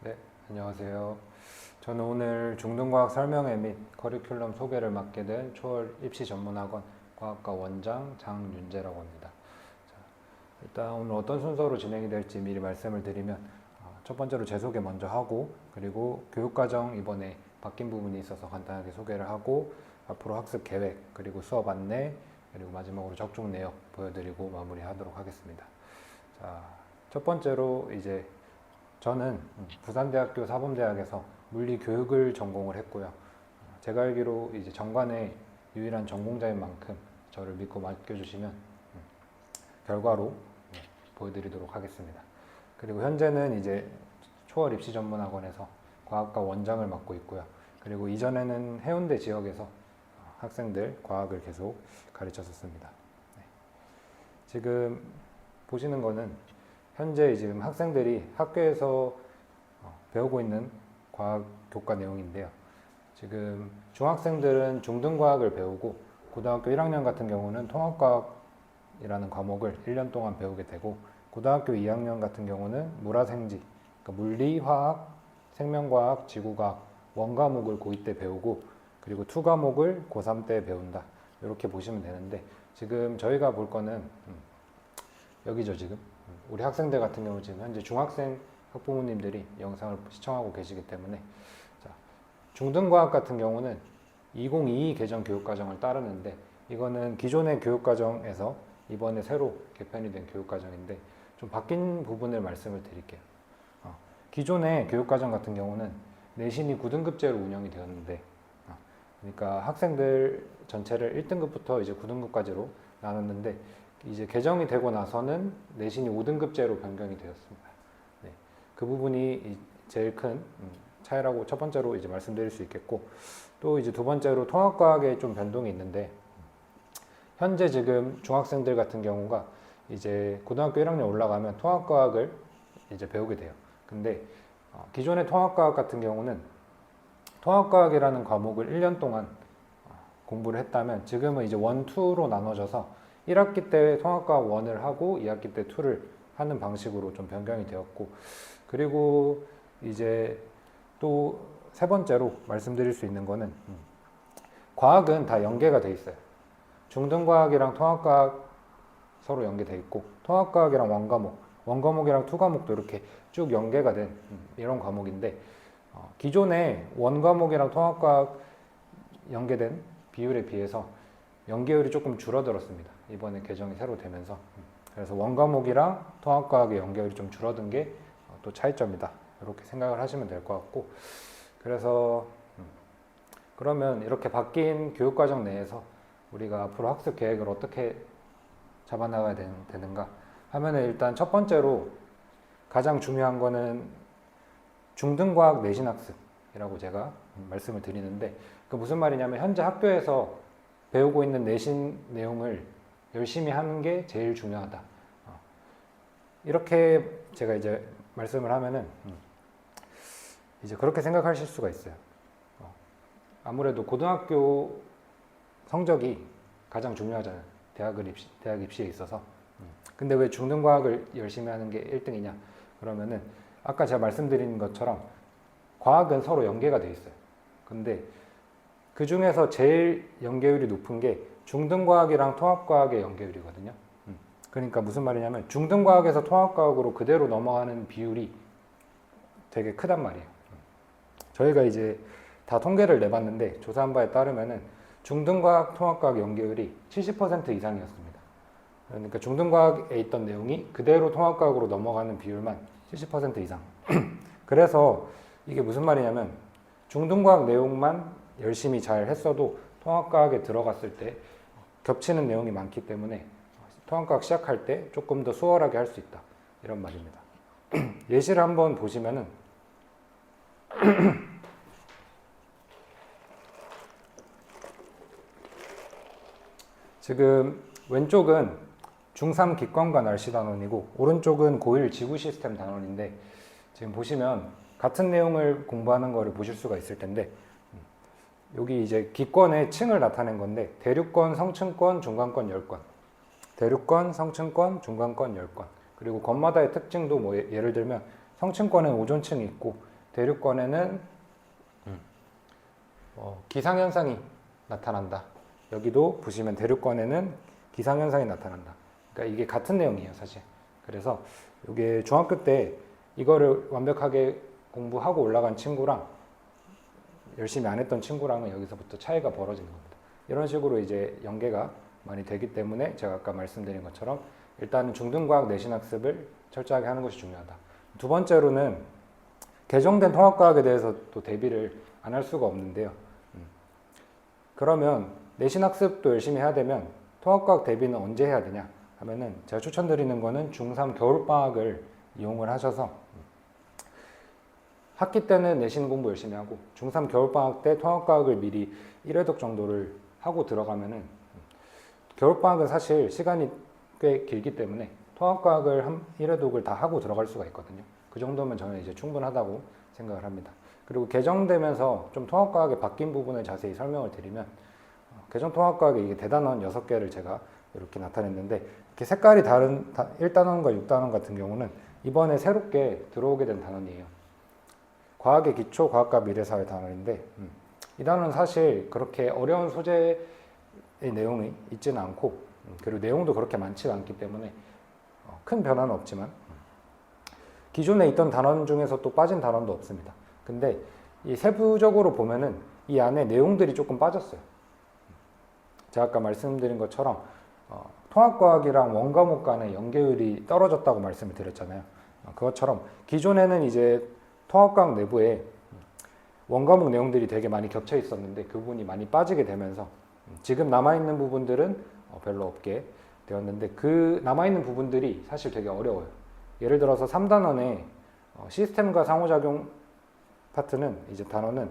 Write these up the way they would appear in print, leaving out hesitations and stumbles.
네, 안녕하세요. 저는 오늘 중등과학 설명회 및 커리큘럼 소개를 맡게 된 초월 입시전문학원 과학과 원장 장윤재라고 합니다. 자, 일단 오늘 어떤 순서로 진행이 될지 미리 말씀을 드리면 첫 번째로 제 소개 먼저 하고, 그리고 교육과정 이번에 바뀐 부분이 있어서 간단하게 소개를 하고, 앞으로 학습 계획, 그리고 수업 안내, 그리고 마지막으로 적중 내역 보여드리고 마무리하도록 하겠습니다. 자, 첫 번째로 이제 저는 부산대학교 사범대학에서 물리교육을 전공을 했고요. 제가 알기로 이제 정관의 유일한 전공자인 만큼 저를 믿고 맡겨주시면 결과로 보여드리도록 하겠습니다. 그리고 현재는 이제 초월 입시전문학원에서 과학과 원장을 맡고 있고요. 그리고 이전에는 해운대 지역에서 학생들 과학을 계속 가르쳤었습니다. 네. 지금 보시는 거는 현재 지금 학생들이 학교에서 배우고 있는 과학 교과 내용인데요. 지금 중학생들은 중등과학을 배우고 고등학교 1학년 같은 경우는 통합과학이라는 과목을 1년 동안 배우게 되고, 고등학교 2학년 같은 경우는 물화생지, 그러니까 물리, 화학, 생명과학, 지구과학 원과목을 고2 때 배우고, 그리고 투과목을 고3 때 배운다. 이렇게 보시면 되는데, 지금 저희가 볼 거는 여기죠. 지금 우리 학생들 같은 경우 지금 현재 중학생 학부모님들이 영상을 시청하고 계시기 때문에, 자, 중등과학 같은 경우는 2022 개정 교육과정을 따르는데, 이거는 기존의 교육과정에서 이번에 새로 개편이 된 교육과정인데 좀 바뀐 부분을 말씀을 드릴게요. 기존의 교육과정 같은 경우는 내신이 9등급제로 운영이 되었는데, 그러니까 학생들 전체를 1등급부터 이제 9등급까지로 나눴는데, 이제 개정이 되고 나서는 내신이 5등급제로 변경이 되었습니다. 네, 그 부분이 제일 큰 차이라고 첫 번째로 이제 말씀드릴 수 있겠고, 또 이제 두 번째로 통합과학에 좀 변동이 있는데, 현재 지금 중학생들 같은 경우가 이제 고등학교 1학년 올라가면 통합과학을 이제 배우게 돼요. 근데 기존의 통합과학 같은 경우는 통합과학이라는 과목을 1년 동안 공부를 했다면, 지금은 이제 1, 2로 나눠져서 1학기 때 통합과학 1을 하고 2학기 때 2를 하는 방식으로 좀 변경이 되었고, 그리고 이제 또 세 번째로 말씀드릴 수 있는 거는 과학은 다 연계가 돼 있어요. 중등과학이랑 통합과학 서로 연계돼 있고, 통합과학이랑 원과목이랑 투과목도 이렇게 쭉 연계가 된 이런 과목인데, 기존의 원과목이랑 통합과학 연계된 비율에 비해서 연계율이 조금 줄어들었습니다. 이번에 개정이 새로 되면서. 그래서 원과목이랑 통합과학의 연계율이 좀 줄어든 게 또 차이점이다. 이렇게 생각을 하시면 될 것 같고, 그래서 그러면 이렇게 바뀐 교육과정 내에서 우리가 앞으로 학습 계획을 어떻게 잡아나가야 되는가 하면은, 일단 첫 번째로 가장 중요한 거는 중등과학 내신학습이라고 제가 말씀을 드리는데, 그 무슨 말이냐면 현재 학교에서 배우고 있는 내신 내용을 열심히 하는 게 제일 중요하다. 이렇게 제가 이제 말씀을 하면은 이제 그렇게 생각하실 수가 있어요. 아무래도 고등학교 성적이 가장 중요하잖아요. 대학 입시에 있어서. 근데 왜 중등과학을 열심히 하는 게 1등이냐? 그러면은 아까 제가 말씀드린 것처럼 과학은 서로 연계가 돼 있어요. 근데 그 중에서 제일 연계율이 높은 게 중등과학이랑 통합과학의 연계율이거든요. 그러니까 무슨 말이냐면 중등과학에서 통합과학으로 그대로 넘어가는 비율이 되게 크단 말이에요. 저희가 이제 다 통계를 내봤는데 조사한 바에 따르면은 중등과학, 통합과학 연계율이 70% 이상이었습니다. 그러니까 중등과학에 있던 내용이 그대로 통합과학으로 넘어가는 비율만 70% 이상. 그래서 이게 무슨 말이냐면 중등과학 내용만 열심히 잘 했어도 통합과학에 들어갔을 때 겹치는 내용이 많기 때문에 통합과학 시작할 때 조금 더 수월하게 할 수 있다. 이런 말입니다. 예시를 한번 보시면은 지금 왼쪽은 중3 기권과 날씨 단원이고 오른쪽은 고1 지구 시스템 단원인데, 지금 보시면 같은 내용을 공부하는 거를 보실 수가 있을 텐데, 여기 이제 기권의 층을 나타낸 건데 대륙권, 성층권, 중간권, 열권, 대륙권, 성층권, 중간권, 열권, 그리고 권마다의 특징도 뭐 예를 들면 성층권은 오존층이 있고 대륙권에는 기상현상이 나타난다. 여기도 보시면 대륙권에는 기상현상이 나타난다. 그러니까 이게 같은 내용이에요, 사실. 그래서 이게 중학교 때 이거를 완벽하게 공부하고 올라간 친구랑 열심히 안 했던 친구랑은 여기서부터 차이가 벌어지는 겁니다. 이런 식으로 이제 연계가 많이 되기 때문에 제가 아까 말씀드린 것처럼 일단은 중등과학 내신 학습을 철저하게 하는 것이 중요하다. 두 번째로는 개정된 통합과학에 대해서 또 대비를 안 할 수가 없는데요. 그러면 내신 학습도 열심히 해야 되면 통합과학 대비는 언제 해야 되냐 하면은 제가 추천드리는 거는 중3 겨울방학을 이용을 하셔서 학기 때는 내신 공부 열심히 하고 중3 겨울방학 때 통합과학을 미리 1회독 정도를 하고 들어가면은 겨울방학은 사실 시간이 꽤 길기 때문에 통합과학을 1회독을 다 하고 들어갈 수가 있거든요. 그 정도면 저는 이제 충분하다고 생각을 합니다. 그리고 개정되면서 좀 통합과학에 바뀐 부분을 자세히 설명을 드리면 개정 통합과학에 이게 대단원 6개를 제가 이렇게 나타냈는데 이렇게 색깔이 다른 1단원과 6단원 같은 경우는 이번에 새롭게 들어오게 된 단원이에요. 과학의 기초, 과학과 미래사회 단원인데 이 단원은 사실 그렇게 어려운 소재의 내용이 있지는 않고 그리고 내용도 그렇게 많지가 않기 때문에 큰 변화는 없지만 기존에 있던 단원 중에서 또 빠진 단원도 없습니다. 근데 이 세부적으로 보면은 이 안에 내용들이 조금 빠졌어요. 제가 아까 말씀드린 것처럼 통합과학이랑 원과목 간의 연계율이 떨어졌다고 말씀을 드렸잖아요. 그것처럼 기존에는 이제 통합과학 내부에 원과목 내용들이 되게 많이 겹쳐 있었는데 그 부분이 많이 빠지게 되면서 지금 남아있는 부분들은 별로 없게 되었는데 그 남아있는 부분들이 사실 되게 어려워요. 예를 들어서 3단원의 시스템과 상호작용 파트는 이제 단원은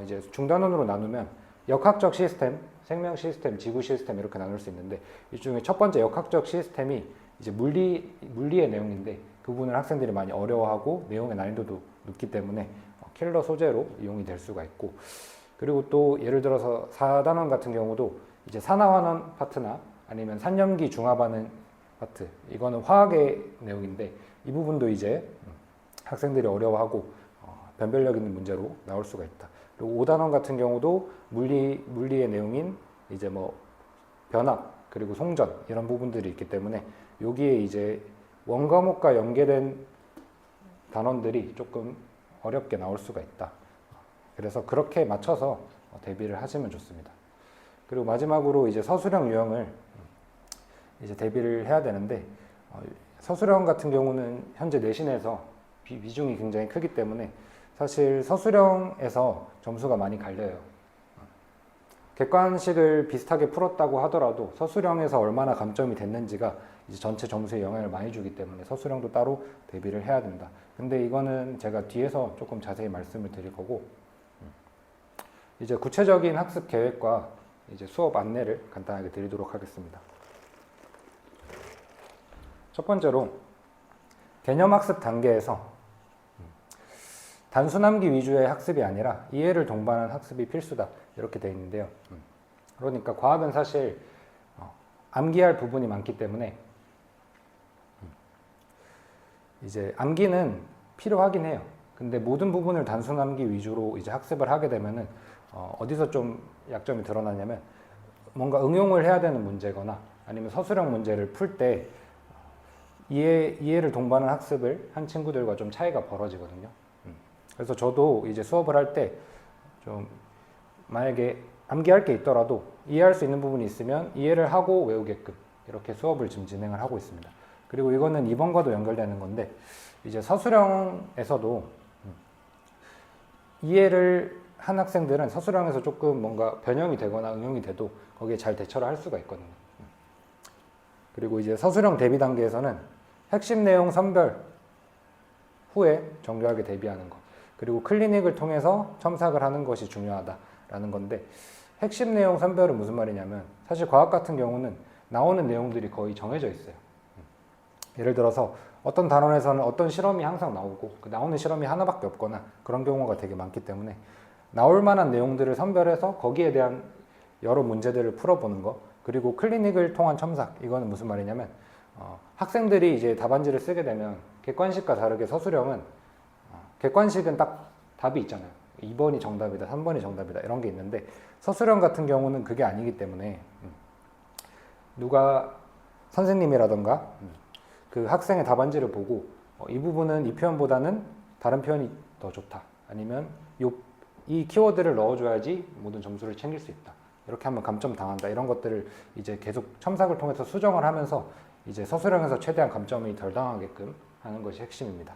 이제 중단원으로 나누면 역학적 시스템, 생명 시스템, 지구 시스템 이렇게 나눌 수 있는데 이 중에 첫 번째 역학적 시스템이 이제 물리의 내용인데 그 부분을 학생들이 많이 어려워하고 내용의 난이도도 높기 때문에 킬러 소재로 이용이 될 수가 있고 그리고 또 예를 들어서 4단원 같은 경우도 이제 산화환원 파트나 아니면 산염기 중화반응 파트 이거는 화학의 내용인데 이 부분도 이제 학생들이 어려워하고 변별력 있는 문제로 나올 수가 있다. 그리고 5단원 같은 경우도 물리의 내용인 이제 뭐 변압 그리고 송전 이런 부분들이 있기 때문에 여기에 이제 원과목과 연계된 단원들이 조금 어렵게 나올 수가 있다. 그래서 그렇게 맞춰서 대비를 하시면 좋습니다. 그리고 마지막으로 이제 서술형 유형을 이제 대비를 해야 되는데 서술형 같은 경우는 현재 내신에서 비중이 굉장히 크기 때문에 사실 서술형에서 점수가 많이 갈려요. 객관식을 비슷하게 풀었다고 하더라도 서술형에서 얼마나 감점이 됐는지가 이제 전체 점수에 영향을 많이 주기 때문에 서술형도 따로 대비를 해야 된다. 근데 이거는 제가 뒤에서 조금 자세히 말씀을 드릴 거고 이제 구체적인 학습 계획과 이제 수업 안내를 간단하게 드리도록 하겠습니다. 첫 번째로 개념학습 단계에서 단순암기 위주의 학습이 아니라 이해를 동반한 학습이 필수다 이렇게 되어 있는데요. 그러니까 과학은 사실 암기할 부분이 많기 때문에 이제 암기는 필요하긴 해요. 근데 모든 부분을 단순암기 위주로 이제 학습을 하게 되면은 어디서 좀 약점이 드러나냐면 뭔가 응용을 해야 되는 문제거나 아니면 서술형 문제를 풀 때 이해를 동반한 학습을 한 친구들과 좀 차이가 벌어지거든요. 그래서 저도 이제 수업을 할 때 좀 만약에 암기할 게 있더라도 이해할 수 있는 부분이 있으면 이해를 하고 외우게끔 이렇게 수업을 지금 진행을 하고 있습니다. 그리고 이거는 이번과도 연결되는 건데 이제 서술형에서도 이해를 한 학생들은 서술형에서 조금 뭔가 변형이 되거나 응용이 돼도 거기에 잘 대처를 할 수가 있거든요. 그리고 이제 서술형 대비 단계에서는 핵심 내용 선별 후에 정교하게 대비하는 것 그리고 클리닉을 통해서 첨삭을 하는 것이 중요하다라는 건데 핵심 내용 선별은 무슨 말이냐면 사실 과학 같은 경우는 나오는 내용들이 거의 정해져 있어요. 예를 들어서 어떤 단원에서는 어떤 실험이 항상 나오고 그 나오는 실험이 하나밖에 없거나 그런 경우가 되게 많기 때문에 나올 만한 내용들을 선별해서 거기에 대한 여러 문제들을 풀어보는 거 그리고 클리닉을 통한 첨삭 이거는 무슨 말이냐면 학생들이 이제 답안지를 쓰게 되면 객관식과 다르게 서술형은 객관식은 딱 답이 있잖아요. 2번이 정답이다, 3번이 정답이다 이런 게 있는데 서술형 같은 경우는 그게 아니기 때문에 누가 선생님이라던가 그 학생의 답안지를 보고 이 부분은 이 표현보다는 다른 표현이 더 좋다. 아니면 이 키워드를 넣어줘야지 모든 점수를 챙길 수 있다. 이렇게 하면 감점 당한다. 이런 것들을 이제 계속 첨삭을 통해서 수정을 하면서 이제 서술형에서 최대한 감점이 덜 당하게끔 하는 것이 핵심입니다.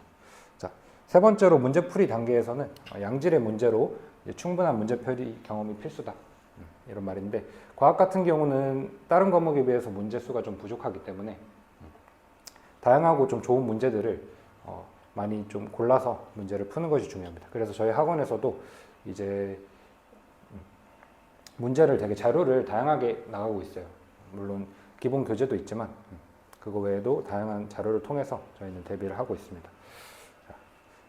자, 세 번째로 문제풀이 단계에서는 양질의 문제로 충분한 문제풀이 경험이 필수다. 이런 말인데 과학 같은 경우는 다른 과목에 비해서 문제 수가 좀 부족하기 때문에 다양하고 좀 좋은 문제들을 많이 좀 골라서 문제를 푸는 것이 중요합니다. 그래서 저희 학원에서도 이제 문제를 되게 자료를 다양하게 나가고 있어요. 물론 기본 교재도 있지만 그거 외에도 다양한 자료를 통해서 저희는 대비를 하고 있습니다. 자,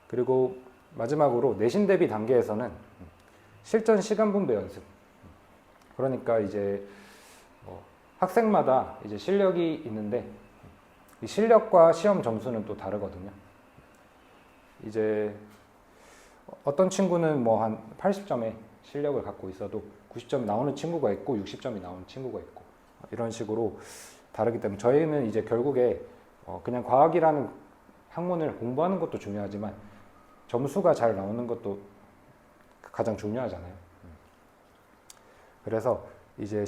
그리고 마지막으로 내신 대비 단계에서는 실전 시간 분배 연습. 그러니까 이제 학생마다 이제 실력이 있는데 이 실력과 시험 점수는 또 다르거든요. 이제 어떤 친구는 뭐 한 80점의 실력을 갖고 있어도 90점이 나오는 친구가 있고 60점이 나오는 친구가 있고 이런 식으로 다르기 때문에 저희는 이제 결국에 그냥 과학이라는 학문을 공부하는 것도 중요하지만 점수가 잘 나오는 것도 가장 중요하잖아요. 그래서 이제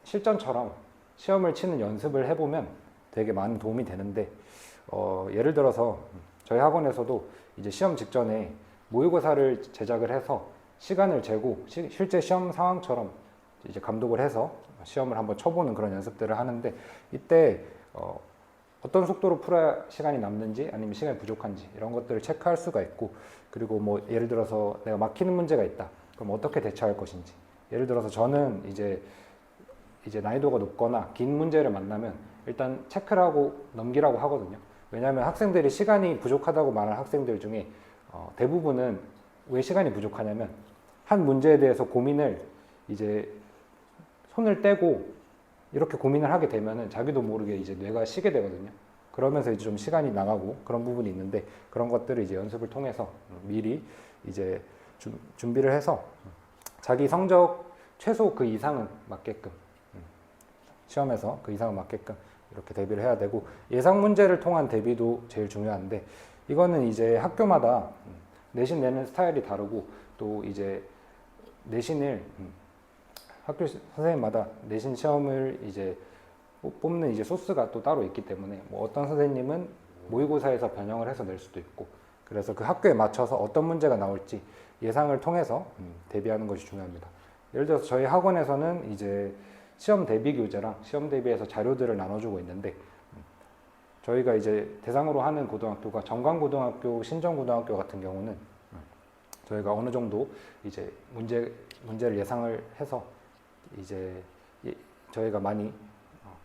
실전처럼 시험을 치는 연습을 해보면 되게 많은 도움이 되는데 예를 들어서 저희 학원에서도 이제 시험 직전에 모의고사를 제작을 해서 시간을 재고 실제 시험 상황처럼 이제 감독을 해서 시험을 한번 쳐보는 그런 연습들을 하는데 이때 어떤 속도로 풀어야 시간이 남는지 아니면 시간이 부족한지 이런 것들을 체크할 수가 있고 그리고 뭐 예를 들어서 내가 막히는 문제가 있다. 그럼 어떻게 대처할 것인지 예를 들어서 저는 이제 난이도가 높거나 긴 문제를 만나면 일단 체크를 하고 넘기라고 하거든요. 왜냐하면 학생들이 시간이 부족하다고 말하는 학생들 중에 대부분은 왜 시간이 부족하냐면 한 문제에 대해서 고민을 이제 손을 떼고 이렇게 고민을 하게 되면은 자기도 모르게 이제 뇌가 쉬게 되거든요. 그러면서 이제 좀 시간이 나가고 그런 부분이 있는데 그런 것들을 이제 연습을 통해서 미리 이제 준비를 해서 자기 성적 최소 그 이상은 맞게끔 시험에서 그 이상은 맞게끔 이렇게 대비를 해야 되고 예상 문제를 통한 대비도 제일 중요한데 이거는 이제 학교마다 내신 내는 스타일이 다르고 또 이제 내신을 학교 선생님마다 내신 시험을 이제 뽑는 이제 소스가 또 따로 있기 때문에 뭐 어떤 선생님은 모의고사에서 변형을 해서 낼 수도 있고 그래서 그 학교에 맞춰서 어떤 문제가 나올지 예상을 통해서 대비하는 것이 중요합니다. 예를 들어서 저희 학원에서는 이제 시험 대비 교재랑 시험 대비해서 자료들을 나눠주고 있는데 저희가 이제 대상으로 하는 고등학교가 정관고등학교, 신정고등학교 같은 경우는 저희가 어느 정도 이제 문제를 예상을 해서 이제 저희가 많이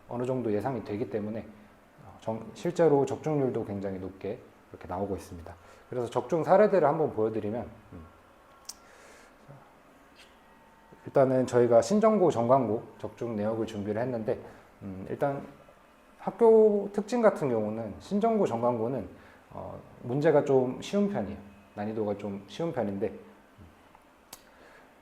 어느 정도 예상이 되기 때문에 실제로 적중률도 굉장히 높게 이렇게 나오고 있습니다. 그래서 적중 사례들을 한번 보여드리면 일단은 저희가 신정고, 정관고 적중 내역을 준비를 했는데 일단 학교 특징 같은 경우는 신정고, 정관고는 문제가 좀 쉬운 편이에요. 난이도가 좀 쉬운 편인데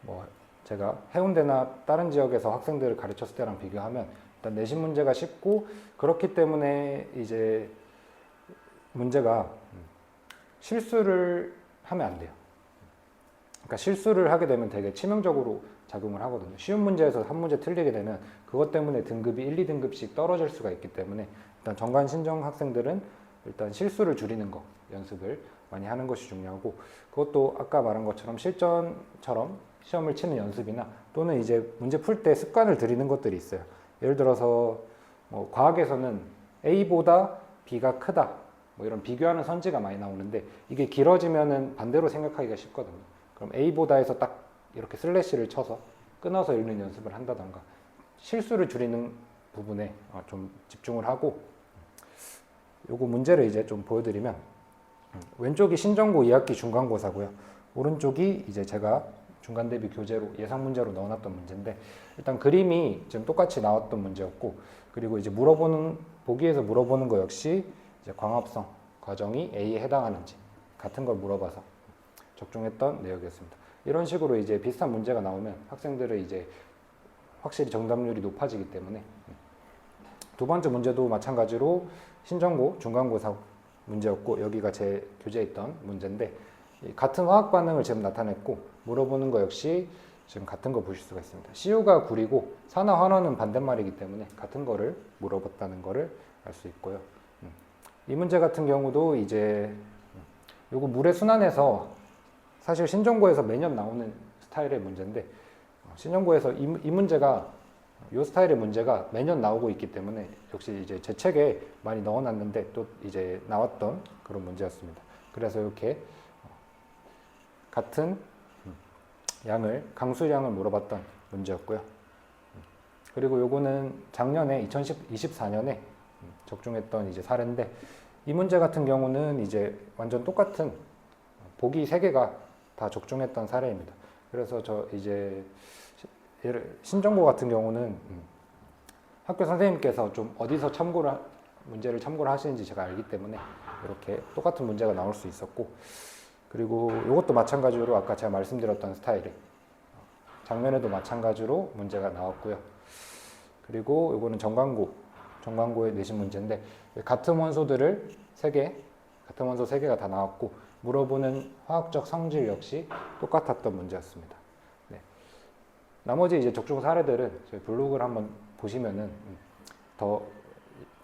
뭐 제가 해운대나 다른 지역에서 학생들을 가르쳤을 때랑 비교하면 일단 내신 문제가 쉽고 그렇기 때문에 이제 문제가 실수를 하면 안 돼요. 그러니까 실수를 하게 되면 되게 치명적으로 작용을 하거든요. 쉬운 문제에서 한 문제 틀리게 되면 그것 때문에 등급이 1, 2등급씩 떨어질 수가 있기 때문에 일단 정관 신정 학생들은 일단 실수를 줄이는 거 연습을 많이 하는 것이 중요하고 그것도 아까 말한 것처럼 실전처럼 시험을 치는 연습이나 또는 이제 문제 풀 때 습관을 들이는 것들이 있어요. 예를 들어서 뭐 과학에서는 A보다 B가 크다 뭐 이런 비교하는 선지가 많이 나오는데 이게 길어지면은 반대로 생각하기가 쉽거든요. 그럼 A보다에서 딱 이렇게 슬래시를 쳐서 끊어서 읽는 연습을 한다던가 실수를 줄이는 부분에 좀 집중을 하고 요거 문제를 이제 좀 보여드리면 왼쪽이 신정고 2학기 중간고사고요. 오른쪽이 이제 제가 중간 대비 교재로 예상 문제로 넣어놨던 문제인데 일단 그림이 지금 똑같이 나왔던 문제였고 그리고 이제 보기에서 물어보는 거 역시 이제 광합성 과정이 A에 해당하는지 같은 걸 물어봐서 적중했던 내역이었습니다. 이런 식으로 이제 비슷한 문제가 나오면 학생들은 이제 확실히 정답률이 높아지기 때문에 두 번째 문제도 마찬가지로 신정고, 중간고사 문제였고 여기가 제 교재에 있던 문제인데 같은 화학 반응을 지금 나타냈고 물어보는 거 역시 지금 같은 거 보실 수가 있습니다. CU가 구리고 산화 환원은 반대말이기 때문에 같은 거를 물어봤다는 거를 알 수 있고요. 이 문제 같은 경우도 이제 요거 물의 순환에서 사실 신정고에서 매년 나오는 스타일의 문제인데 신정고에서 이 문제가 이 스타일의 문제가 매년 나오고 있기 때문에 역시 이제 제 책에 많이 넣어놨는데 또 이제 나왔던 그런 문제였습니다. 그래서 이렇게 같은 양을 강수량을 물어봤던 문제였고요. 그리고 요거는 작년에 2024년에 적중했던 이제 사례인데 이 문제 같은 경우는 이제 완전 똑같은 보기 3개가 다 적중했던 사례입니다. 그래서 저 이제 신정고 같은 경우는 학교 선생님께서 좀 어디서 문제를 참고를 하시는지 제가 알기 때문에 이렇게 똑같은 문제가 나올 수 있었고 그리고 이것도 마찬가지로 아까 제가 말씀드렸던 스타일에 작년에도 마찬가지로 문제가 나왔고요. 그리고 이거는 정관고에 내신 문제인데 같은 원소들을 3개, 같은 원소 3개가 다 나왔고 물어보는 화학적 성질 역시 똑같았던 문제였습니다. 네. 나머지 이제 적중 사례들은 저희 블로그를 한번 보시면은 더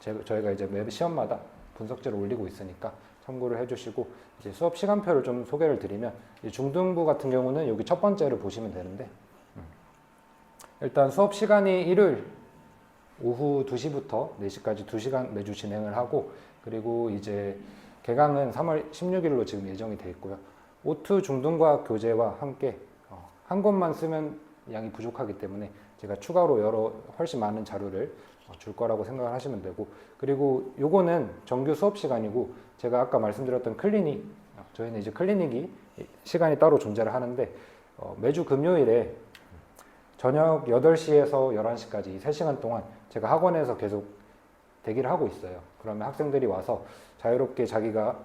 저희가 이제 매 시험마다 분석지를 올리고 있으니까 참고를 해주시고 이제 수업 시간표를 좀 소개를 드리면 중등부 같은 경우는 여기 첫 번째를 보시면 되는데 일단 수업 시간이 일요일 오후 2시부터 4시까지 2시간 매주 진행을 하고 그리고 이제 개강은 3월 16일로 지금 예정이 되어 있고요. O2 중등과학 교재와 함께 한 권만 쓰면 양이 부족하기 때문에 제가 추가로 훨씬 많은 자료를 줄 거라고 생각을 하시면 되고 그리고 요거는 정규 수업 시간이고 제가 아까 말씀드렸던 클리닉 저희는 이제 클리닉이 시간이 따로 존재를 하는데 매주 금요일에 저녁 8시에서 11시까지 이 3시간 동안 제가 학원에서 계속 대기를 하고 있어요. 그러면 학생들이 와서 자유롭게 자기가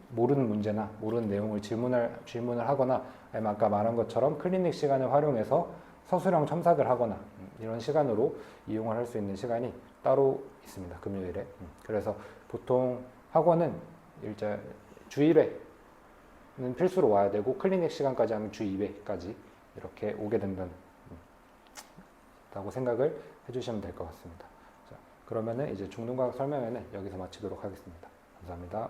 모르는 문제나 모르는 내용을 질문을 하거나 아니면 아까 말한 것처럼 클리닉 시간을 활용해서 서술형 첨삭을 하거나 이런 시간으로 이용을 할 수 있는 시간이 따로 있습니다. 금요일에. 그래서 보통 학원은 주 1회는 필수로 와야 되고 클리닉 시간까지 하면 주 2회까지 이렇게 오게 된다고 생각을 해주시면 될 것 같습니다. 자, 그러면은 이제 중등과학 설명회는 여기서 마치도록 하겠습니다. 감사합니다.